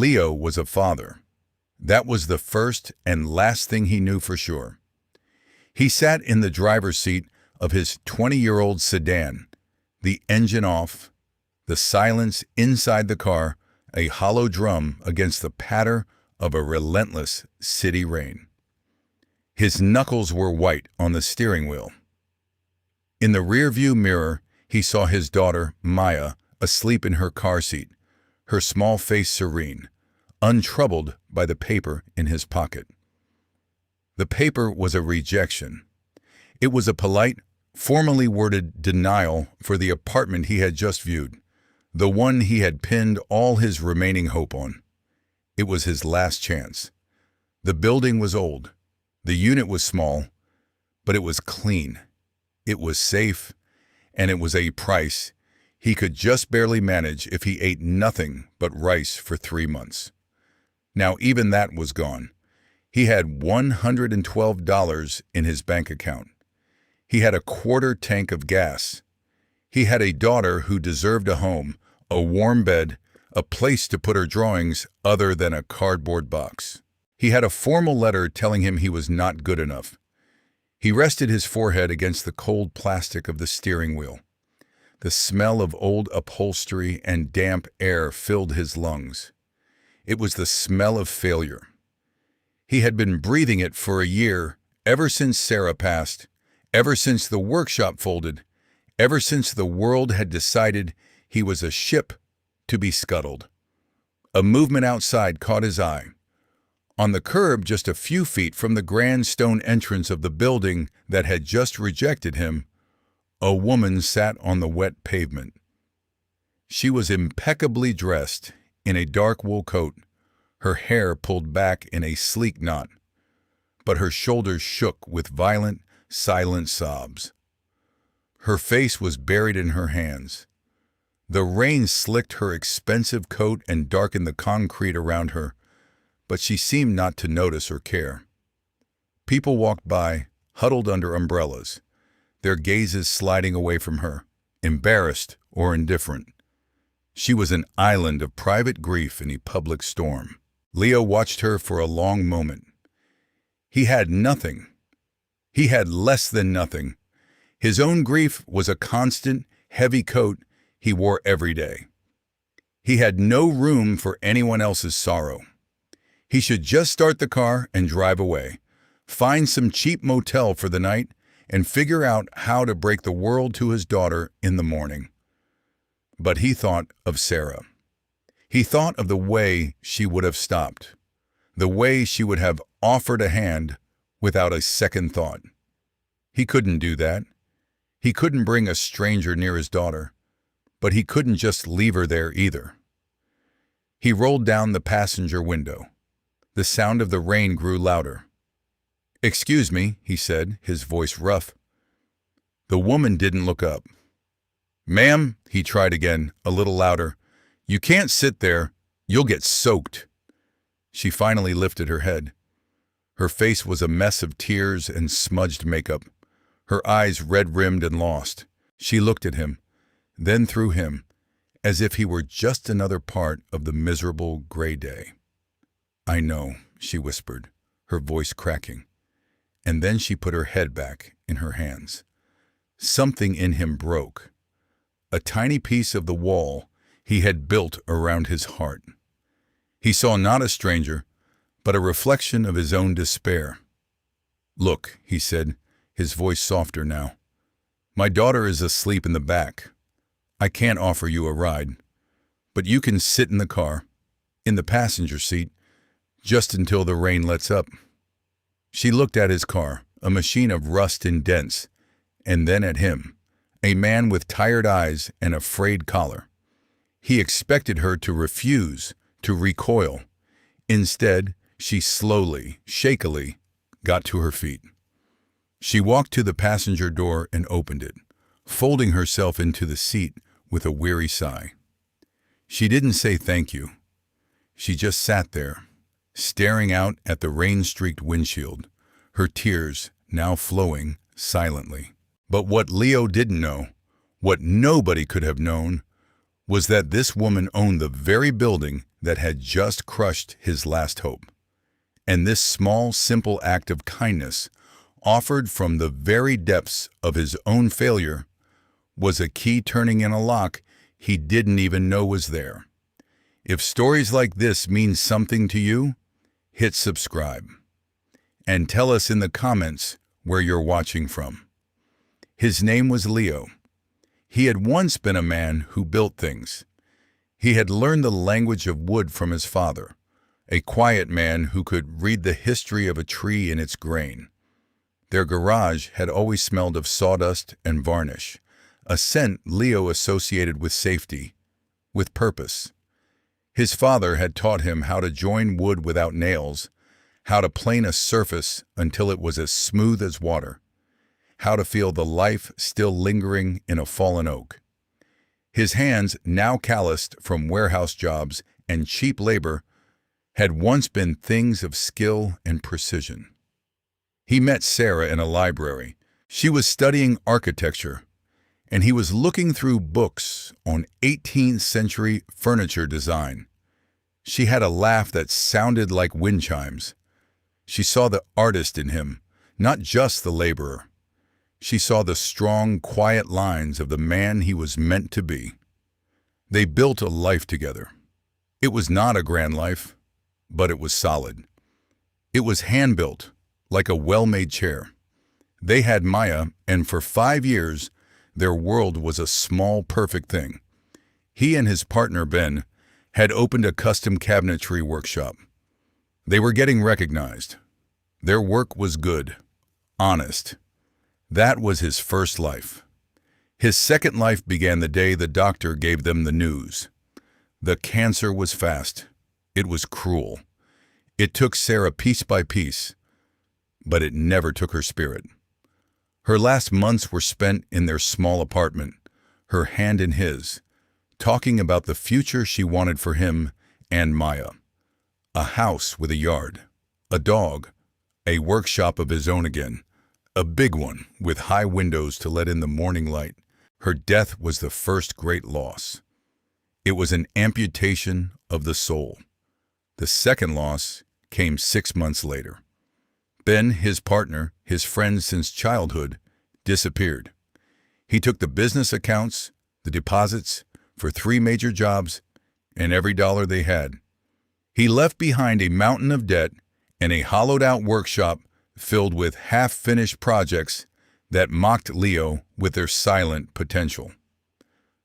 Leo was a father. That was the first and last thing he knew for sure. He sat in the driver's seat of his 20-year-old sedan, the engine off, the silence inside the car, a hollow drum against the patter of a relentless city rain. His knuckles were white on the steering wheel. In the rearview mirror, he saw his daughter, Maya, asleep in her car seat, her small face serene, untroubled by the paper in his pocket. The paper was a rejection. It was a polite, formally worded denial for the apartment he had just viewed, the one he had pinned all his remaining hope on. It was his last chance. The building was old. The unit was small, but it was clean. It was safe, and it was a price he could just barely manage if he ate nothing but rice for 3 months. Now even that was gone. He had $112 in his bank account. He had a quarter tank of gas. He had a daughter who deserved a home, a warm bed, a place to put her drawings other than a cardboard box. He had a formal letter telling him he was not good enough. He rested his forehead against the cold plastic of the steering wheel. The smell of old upholstery and damp air filled his lungs. It was the smell of failure. He had been breathing it for a year, ever since Sarah passed, ever since the workshop folded, ever since the world had decided he was a ship to be scuttled. A movement outside caught his eye. On the curb, just a few feet from the grand stone entrance of the building that had just rejected him, a woman sat on the wet pavement. She was impeccably dressed in a dark wool coat, her hair pulled back in a sleek knot, but her shoulders shook with violent, silent sobs. Her face was buried in her hands. The rain slicked her expensive coat and darkened the concrete around her, but she seemed not to notice or care. People walked by, huddled under umbrellas, their gazes sliding away from her, embarrassed or indifferent. She was an island of private grief in a public storm. Leo watched her for a long moment. He had nothing. He had less than nothing. His own grief was a constant, heavy coat he wore every day. He had no room for anyone else's sorrow. He should just start the car and drive away, find some cheap motel for the night, and figure out how to break the world to his daughter in the morning. But he thought of Sarah. He thought of the way she would have stopped, the way she would have offered a hand without a second thought. He couldn't do that. He couldn't bring a stranger near his daughter, but he couldn't just leave her there either. He rolled down the passenger window. The sound of the rain grew louder. "Excuse me," he said, his voice rough. The woman didn't look up. "Ma'am," he tried again, a little louder, "you can't sit there. You'll get soaked." She finally lifted her head. Her face was a mess of tears and smudged makeup, her eyes red-rimmed and lost. She looked at him, then through him, as if he were just another part of the miserable gray day. "I know," she whispered, her voice cracking. And then she put her head back in her hands. Something in him broke. A tiny piece of the wall he had built around his heart. He saw not a stranger, but a reflection of his own despair. "Look," he said, his voice softer now. "My daughter is asleep in the back. I can't offer you a ride, but you can sit in the car, in the passenger seat, just until the rain lets up." She looked at his car, a machine of rust and dents, and then at him, a man with tired eyes and a frayed collar. He expected her to refuse, to recoil. Instead, she slowly, shakily, got to her feet. She walked to the passenger door and opened it, folding herself into the seat with a weary sigh. She didn't say thank you. She just sat there, staring out at the rain-streaked windshield, her tears now flowing silently. But what Leo didn't know, what nobody could have known, was that this woman owned the very building that had just crushed his last hope. And this small, simple act of kindness, offered from the very depths of his own failure, was a key turning in a lock he didn't even know was there. If stories like this mean something to you, hit subscribe. And tell us in the comments where you're watching from. His name was Leo. He had once been a man who built things. He had learned the language of wood from his father, a quiet man who could read the history of a tree in its grain. Their garage had always smelled of sawdust and varnish, a scent Leo associated with safety, with purpose. His father had taught him how to join wood without nails, how to plane a surface until it was as smooth as water, how to feel the life still lingering in a fallen oak. His hands, now calloused from warehouse jobs and cheap labor, had once been things of skill and precision. He met Sarah in a library. She was studying architecture, and he was looking through books on 18th century furniture design. She had a laugh that sounded like wind chimes. She saw the artist in him, not just the laborer. She saw the strong, quiet lines of the man he was meant to be. They built a life together. It was not a grand life, but it was solid. It was hand-built, like a well-made chair. They had Maya, and for 5 years, their world was a small, perfect thing. He and his partner, Ben, had opened a custom cabinetry workshop. They were getting recognized. Their work was good, honest. That was his first life. His second life began the day the doctor gave them the news. The cancer was fast. It was cruel. It took Sarah piece by piece, but it never took her spirit. Her last months were spent in their small apartment, her hand in his, talking about the future she wanted for him and Maya. A house with a yard, a dog, a workshop of his own again, a big one with high windows to let in the morning light. Her death was the first great loss. It was an amputation of the soul. The second loss came 6 months later. Ben, his partner, his friend since childhood, disappeared. He took the business accounts, the deposits, for 3 major jobs, and every dollar they had. He left behind a mountain of debt and a hollowed-out workshop filled with half-finished projects that mocked Leo with their silent potential.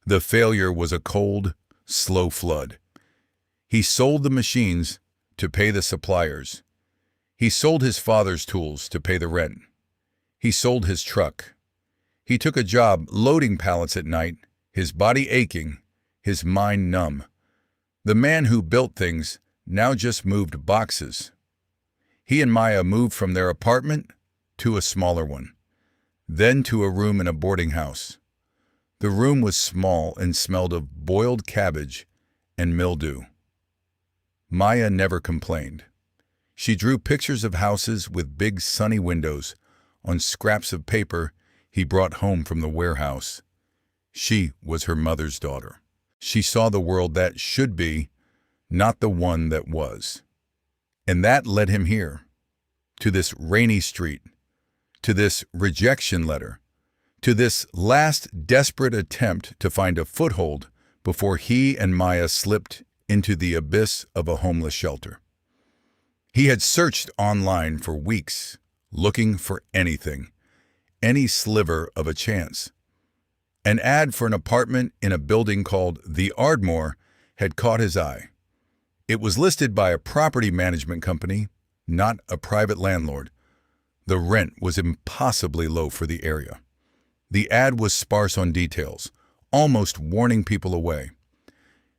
The failure was a cold, slow flood. He sold the machines to pay the suppliers. He sold his father's tools to pay the rent. He sold his truck. He took a job loading pallets at night, his body aching, his mind numb. The man who built things now just moved boxes. He and Maya moved from their apartment to a smaller one, then to a room in a boarding house. The room was small and smelled of boiled cabbage and mildew. Maya never complained. She drew pictures of houses with big sunny windows on scraps of paper he brought home from the warehouse. She was her mother's daughter. She saw the world that should be, not the one that was. And that led him here, to this rainy street, to this rejection letter, to this last desperate attempt to find a foothold before he and Maya slipped into the abyss of a homeless shelter. He had searched online for weeks, looking for anything, any sliver of a chance. An ad for an apartment in a building called The Ardmore had caught his eye. It was listed by a property management company, not a private landlord. The rent was impossibly low for the area. The ad was sparse on details, almost warning people away.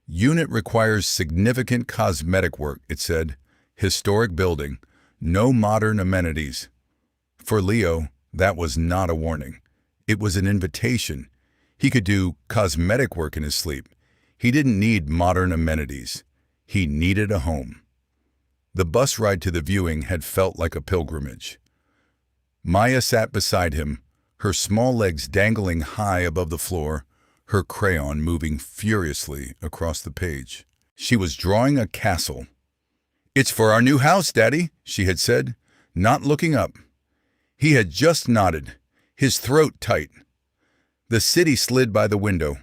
Unit requires significant cosmetic work, it said. Historic building, no modern amenities. For Leo, that was not a warning. It was an invitation. He could do cosmetic work in his sleep. He didn't need modern amenities. He needed a home. The bus ride to the viewing had felt like a pilgrimage. Maya sat beside him, her small legs dangling high above the floor, her crayon moving furiously across the page. She was drawing a castle. "It's for our new house, Daddy," she had said, not looking up. He had just nodded, his throat tight. The city slid by the window,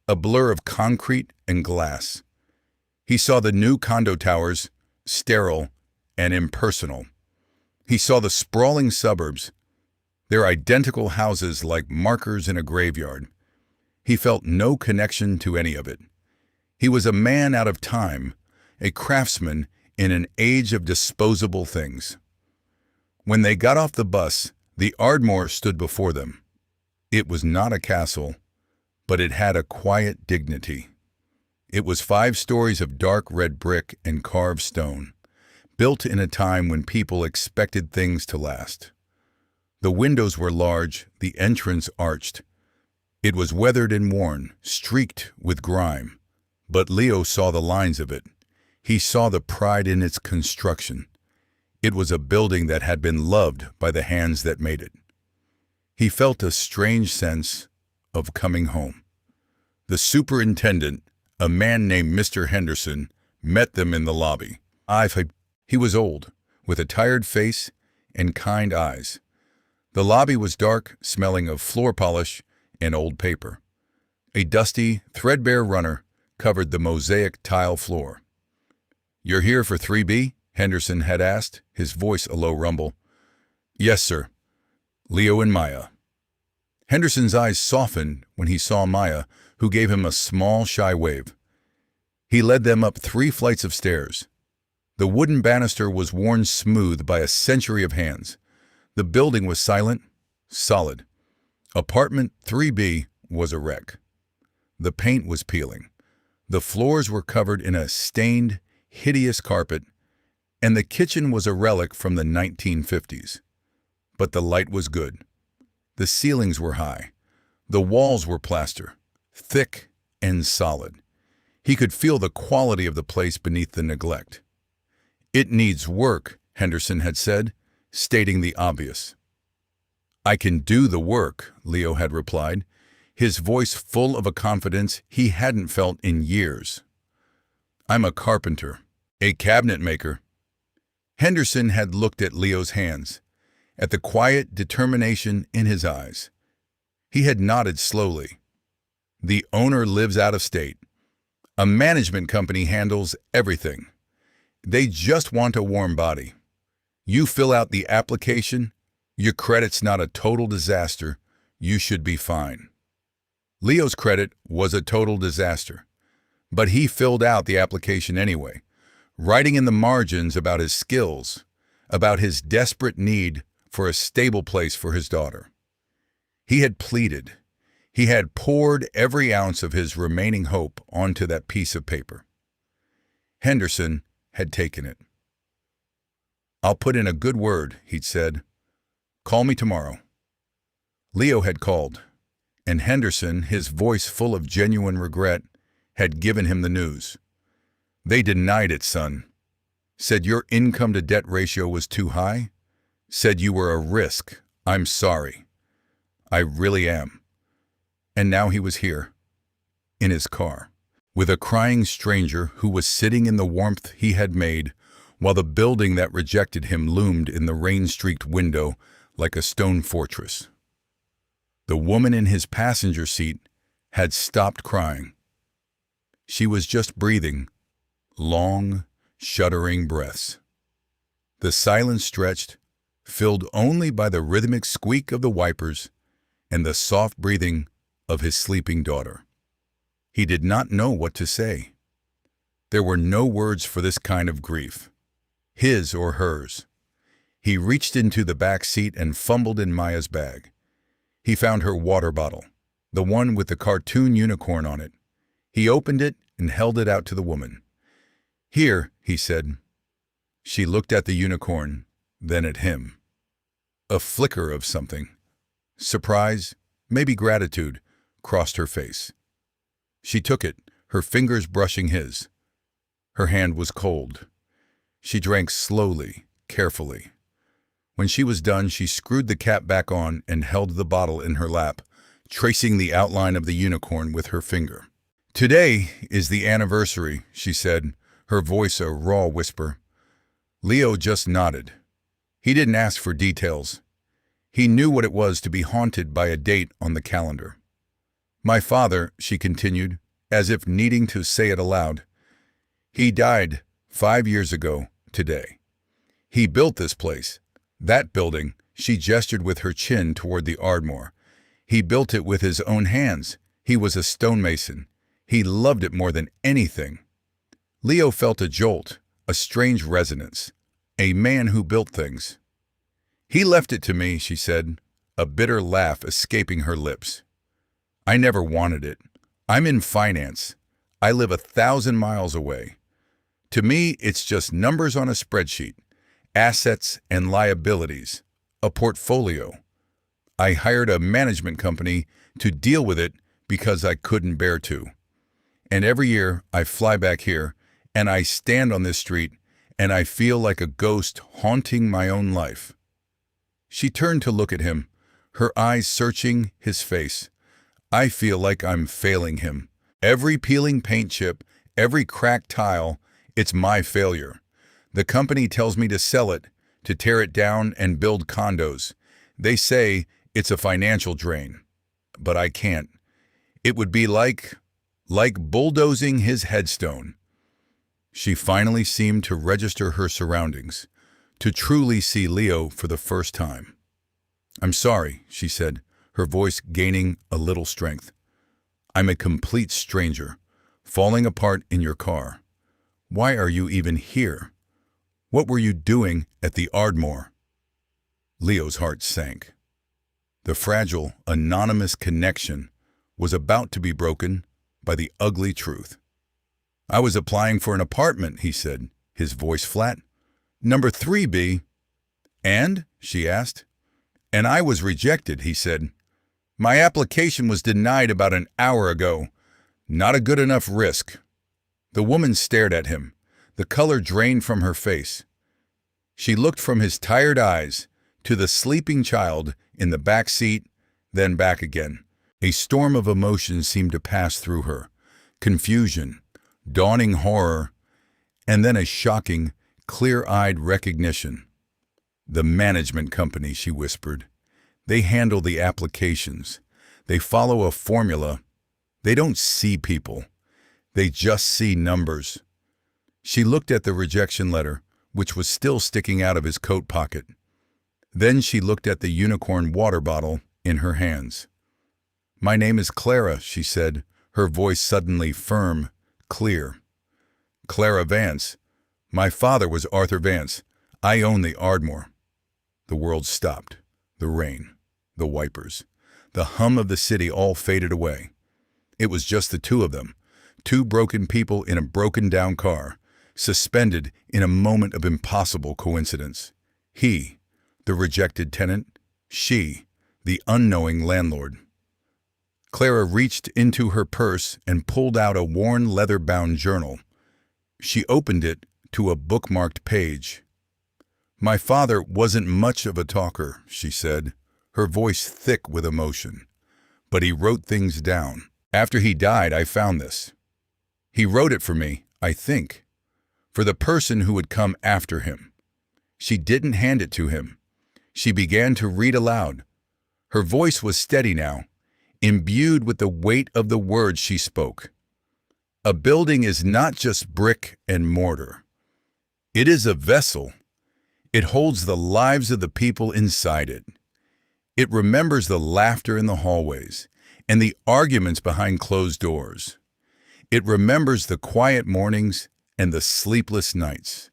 a blur of concrete and glass. He saw the new condo towers, sterile and impersonal. He saw the sprawling suburbs, their identical houses like markers in a graveyard. He felt no connection to any of it. He was a man out of time, a craftsman in an age of disposable things. When they got off the bus, the Ardmore stood before them. It was not a castle, but it had a quiet dignity. It was 5 stories of dark red brick and carved stone, built in a time when people expected things to last. The windows were large, the entrance arched. It was weathered and worn, streaked with grime, but Leo saw the lines of it. He saw the pride in its construction. It was a building that had been loved by the hands that made it. He felt a strange sense of coming home. The superintendent, a man named Mr. Henderson, met them in the lobby. He was old, with a tired face and kind eyes. The lobby was dark, smelling of floor polish and old paper. A dusty, threadbare runner covered the mosaic tile floor. "You're here for 3B?" Henderson had asked, his voice a low rumble. "Yes, sir. Leo and Maya." Henderson's eyes softened when he saw Maya, who gave him a small, shy wave. He led them up 3 flights of stairs. The wooden banister was worn smooth by a century of hands. The building was silent, solid. Apartment 3B was a wreck. The paint was peeling. The floors were covered in a stained, hideous carpet, and the kitchen was a relic from the 1950s. But the light was good. The ceilings were high. The walls were plaster, thick and solid. He could feel the quality of the place beneath the neglect. "It needs work," Henderson had said, stating the obvious. "I can do the work," Leo had replied, his voice full of a confidence he hadn't felt in years. "I'm a carpenter, a cabinet maker." Henderson had looked at Leo's hands, at the quiet determination in his eyes. He had nodded slowly. "The owner lives out of state. A management company handles everything. They just want a warm body. You fill out the application, your credit's not a total disaster, you should be fine." Leo's credit was a total disaster, but he filled out the application anyway, writing in the margins about his skills, about his desperate need for a stable place for his daughter. He had pleaded. He had poured every ounce of his remaining hope onto that piece of paper. Henderson had taken it. "I'll put in a good word," he'd said. "Call me tomorrow." Leo had called, and Henderson, his voice full of genuine regret, had given him the news. "They denied it, son. Said your income-to-debt ratio was too high. Said you were a risk. I'm sorry. I really am." And now he was here, in his car, with a crying stranger who was sitting in the warmth he had made, while the building that rejected him loomed in the rain-streaked window like a stone fortress. The woman in his passenger seat had stopped crying. She was just breathing, long, shuddering breaths. The silence stretched, filled only by the rhythmic squeak of the wipers and the soft breathing of his sleeping daughter. He did not know what to say. There were no words for this kind of grief, his or hers. He reached into the back seat and fumbled in Maya's bag. He found her water bottle, the one with the cartoon unicorn on it. He opened it and held it out to the woman. "Here," he said. She looked at the unicorn, then at him. A flicker of something, surprise, maybe gratitude, crossed her face. She took it, her fingers brushing his. Her hand was cold. She drank slowly, carefully. When she was done, she screwed the cap back on and held the bottle in her lap, tracing the outline of the unicorn with her finger. Today is the anniversary, she said, her voice a raw whisper. Leo just nodded. He didn't ask for details. He knew what it was to be haunted by a date on the calendar. My father, she continued, as if needing to say it aloud, he died 5 years ago today. He built this place. That building, she gestured with her chin toward the Ardmore. He built it with his own hands. He was a stonemason. He loved it more than anything. Leo felt a jolt, a strange resonance. A man who built things. He left it to me, she said, a bitter laugh escaping her lips. I never wanted it. I'm in finance. I live 1,000 miles away. To me, it's just numbers on a spreadsheet, assets and liabilities, a portfolio. I hired a management company to deal with it because I couldn't bear to. And every year I fly back here and I stand on this street and I feel like a ghost haunting my own life. She turned to look at him, her eyes searching his face. I feel like I'm failing him. Every peeling paint chip, every cracked tile, it's my failure. The company tells me to sell it, to tear it down and build condos. They say it's a financial drain. But I can't. It would be like bulldozing his headstone. She finally seemed to register her surroundings, to truly see Leo for the first time. I'm sorry, she said, her voice gaining a little strength. I'm a complete stranger, falling apart in your car. Why are you even here? What were you doing at the Ardmore? Leo's heart sank. The fragile, anonymous connection was about to be broken by the ugly truth. I was applying for an apartment, he said, his voice flat. Number 3B. And? She asked. And I was rejected, he said. My application was denied about an hour ago. Not a good enough risk. The woman stared at him. The color drained from her face. She looked from his tired eyes to the sleeping child in the back seat, then back again. A storm of emotions seemed to pass through her. Confusion, dawning horror, and then a shocking, clear-eyed recognition. The management company, she whispered. They handle the applications. They follow a formula. They don't see people. They just see numbers. She looked at the rejection letter, which was still sticking out of his coat pocket. Then she looked at the unicorn water bottle in her hands. My name is Clara, she said, her voice suddenly firm, clear. Clara Vance. My father was Arthur Vance. I own the Ardmore. The world stopped. The rain, the wipers, the hum of the city all faded away. It was just the two of them, two broken people in a broken-down car, suspended in a moment of impossible coincidence. He, the rejected tenant, she, the unknowing landlord. Clara reached into her purse and pulled out a worn leather-bound journal. She opened it to a bookmarked page. My father wasn't much of a talker, she said, her voice thick with emotion. But he wrote things down. After he died, I found this. He wrote it for me, I think, for the person who would come after him. She didn't hand it to him. She began to read aloud. Her voice was steady now, imbued with the weight of the words she spoke. A building is not just brick and mortar. It is a vessel. It holds the lives of the people inside it. It remembers the laughter in the hallways and the arguments behind closed doors. It remembers the quiet mornings and the sleepless nights.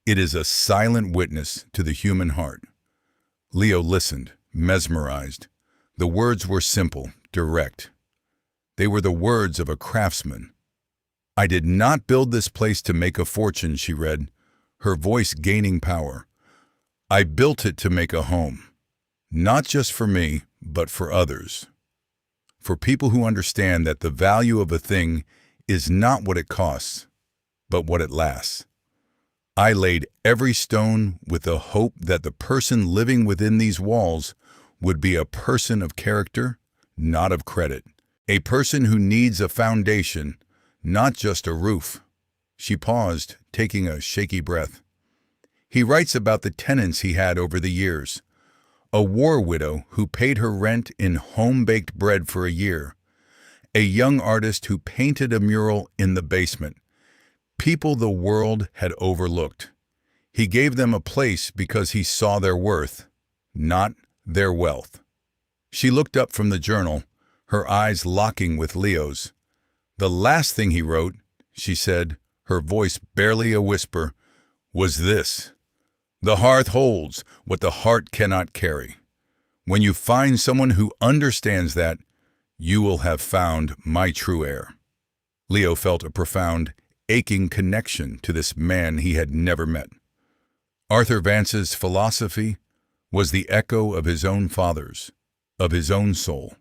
It is a silent witness to the human heart. Leo listened, mesmerized. The words were simple, direct. They were the words of a craftsman. I did not build this place to make a fortune, she read, her voice gaining power. I built it to make a home, not just for me, but for others. For people who understand that the value of a thing is not what it costs, but what it lasts. I laid every stone with the hope that the person living within these walls would be a person of character, not of credit. A person who needs a foundation, not just a roof. She paused, taking a shaky breath. He writes about the tenants he had over the years. A war widow who paid her rent in home-baked bread for a year. A young artist who painted a mural in the basement. People the world had overlooked. He gave them a place because he saw their worth, not their wealth. She looked up from the journal, her eyes locking with Leo's. The last thing he wrote, she said, her voice barely a whisper, was this: "The hearth holds what the heart cannot carry. When you find someone who understands that, you will have found my true heir." Leo felt a profound, aching connection to this man he had never met. Arthur Vance's philosophy was the echo of his own father's, of his own soul.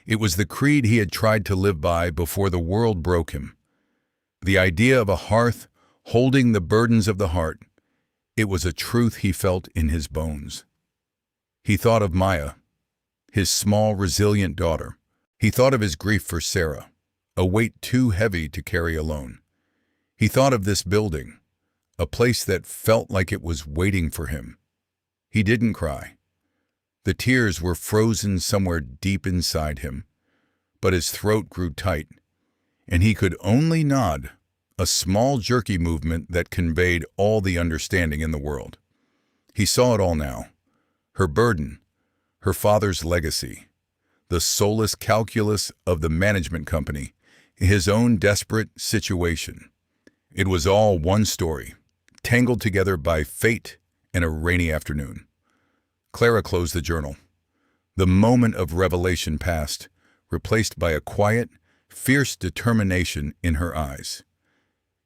It was the creed he had tried to live by before the world broke him. The idea of a hearth holding the burdens of the heart, it was a truth he felt in his bones. He thought of Maya, his small, resilient daughter. He thought of his grief for Sarah, a weight too heavy to carry alone. He thought of this building, a place that felt like it was waiting for him. He didn't cry. The tears were frozen somewhere deep inside him, but his throat grew tight, and he could only nod, a small jerky movement that conveyed all the understanding in the world. He saw it all now. Her burden, her father's legacy, the soulless calculus of the management company, his own desperate situation. It was all one story, tangled together by fate and a rainy afternoon. Clara closed the journal. The moment of revelation passed, replaced by a quiet, fierce determination in her eyes.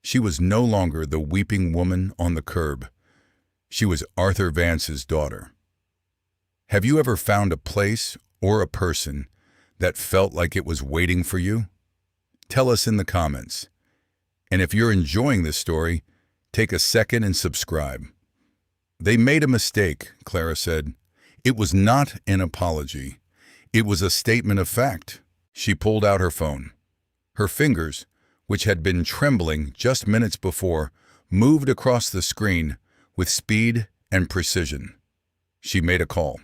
She was no longer the weeping woman on the curb. She was Arthur Vance's daughter. Have you ever found a place or a person that felt like it was waiting for you? Tell us in the comments. And if you're enjoying this story, take a second and subscribe. "They made a mistake," Clara said. "It was not an apology. It was a statement of fact." She pulled out her phone. Her fingers, which had been trembling just minutes before, moved across the screen with speed and precision. She made a call.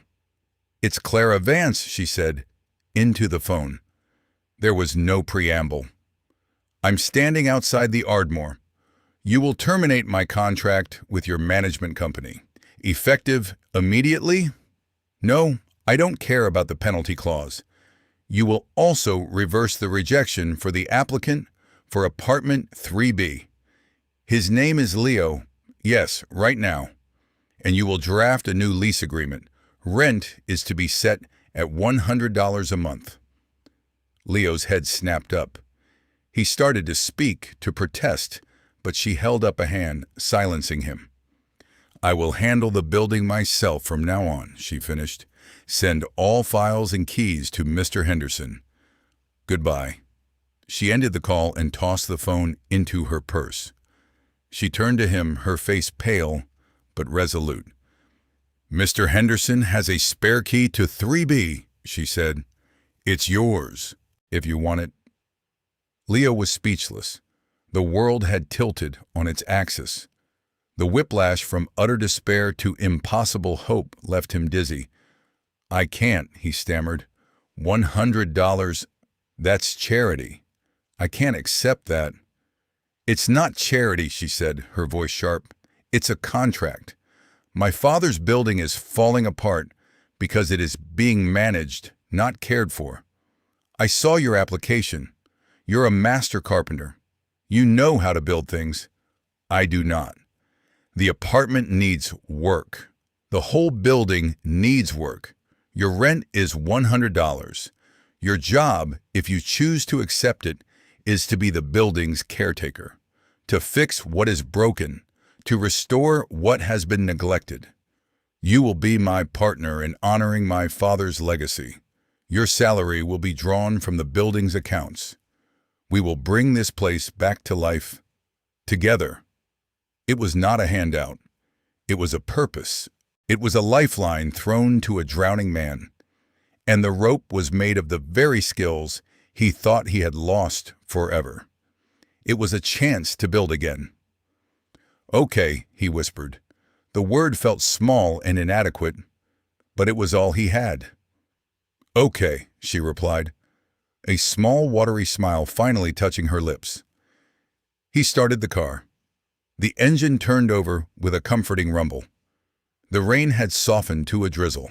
"It's Clara Vance," she said, into the phone. There was no preamble. "I'm standing outside the Ardmore. You will terminate my contract with your management company. Effective immediately? No, I don't care about the penalty clause. You will also reverse the rejection for the applicant for apartment 3B. His name is Leo, yes, right now. And you will draft a new lease agreement. Rent is to be set at $100 a month." Leo's head snapped up. He started to speak, to protest, but she held up a hand, silencing him. "I will handle the building myself from now on," she finished. "Send all files and keys to Mr. Henderson. Goodbye." She ended the call and tossed the phone into her purse. She turned to him, her face pale but resolute. "Mr. Henderson has a spare key to 3B, she said. "It's yours, if you want it." Leo was speechless. The world had tilted on its axis. The whiplash from utter despair to impossible hope left him dizzy. "I can't," he stammered. $100, that's charity. I can't accept that." "It's not charity," she said, her voice sharp. "It's a contract. My father's building is falling apart because it is being managed, not cared for. I saw your application. You're a master carpenter. You know how to build things. I do not. The apartment needs work. The whole building needs work. Your rent is $100. Your job, if you choose to accept it, is to be the building's caretaker, to fix what is broken, to restore what has been neglected. You will be my partner in honoring my father's legacy. Your salary will be drawn from the building's accounts. We will bring this place back to life together." It was not a handout. It was a purpose. It was a lifeline thrown to a drowning man. And the rope was made of the very skills he thought he had lost forever. It was a chance to build again. "Okay," he whispered. The word felt small and inadequate, but it was all he had. "Okay," she replied, a small watery smile finally touching her lips. He started the car. The engine turned over with a comforting rumble. The rain had softened to a drizzle.